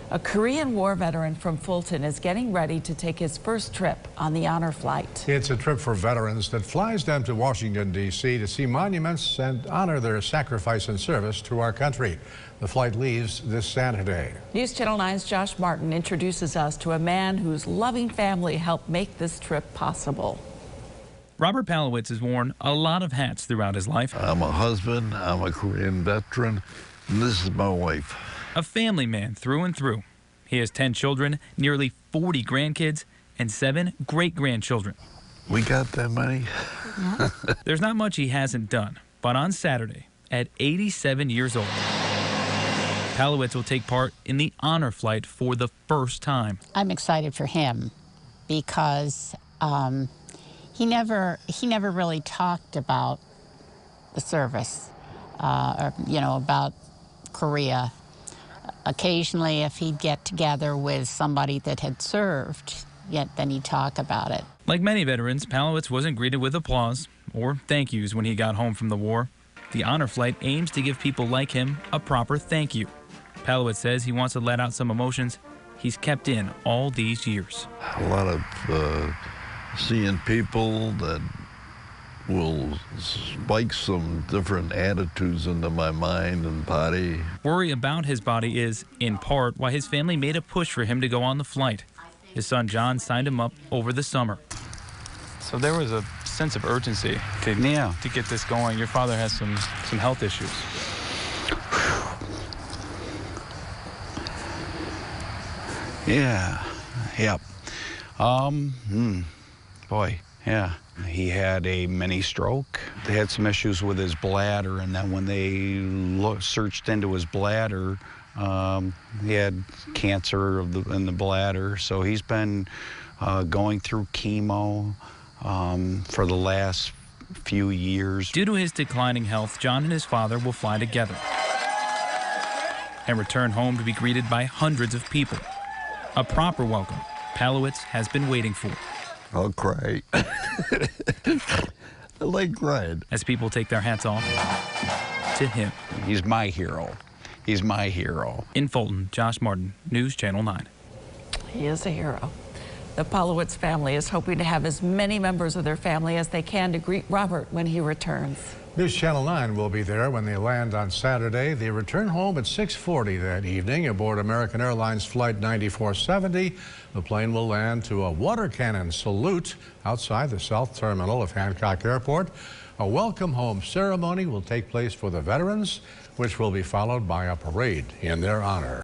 A Korean War veteran from Fulton is getting ready to take his first trip on the honor flight. It's a trip for veterans that flies them to Washington, D.C. to see monuments and honor their sacrifice and service to our country. The flight leaves this Saturday. News Channel 9's Josh Martin introduces us to a man whose loving family helped make this trip possible. Robert Palowitz has worn a lot of hats throughout his life. I'm a husband, I'm a Korean veteran, and this is my wife. A family man through and through. He has 10 children, nearly 40 grandkids, and 7 great-grandchildren. We got that many? Yeah. There's not much he hasn't done, but on Saturday, at 87 years old, Palowitz will take part in the honor flight for the first time. I'm excited for him because he never really talked about the service, or, about Korea. Occasionally, if he'd get together with somebody that had served, then he'd talk about it. Like many veterans, Palowitz wasn't greeted with applause or thank yous when he got home from the war. The honor flight aims to give people like him a proper thank you. Palowitz says he wants to let out some emotions he's kept in all these years. A lot of seeing people that will spike some different attitudes into my mind and body. Worry about his body is, in part, why his family made a push for him to go on the flight. His son John signed him up over the summer. So there was a sense of urgency to get this going. Your father has some health issues. Yeah, yep. Boy, yeah. He had a mini stroke. They had some issues with his bladder, and then when they searched into his bladder, he had cancer in the bladder. So he's been going through chemo for the last few years. Due to his declining health, John and his father will fly together and return home to be greeted by hundreds of people. A proper welcome Palowitz has been waiting for. I'll cry. I like crying. As people take their hats off to him. He's my hero. He's my hero. In Fulton, Josh Martin, News Channel 9. He is a hero. The Palowitz family is hoping to have as many members of their family as they can to greet Robert when he returns. News Channel 9 will be there when they land on Saturday. They return home at 6:40 that evening aboard American Airlines Flight 9470. The plane will land to a water cannon salute outside the South Terminal of Hancock Airport. A welcome home ceremony will take place for the veterans, which will be followed by a parade in their honor.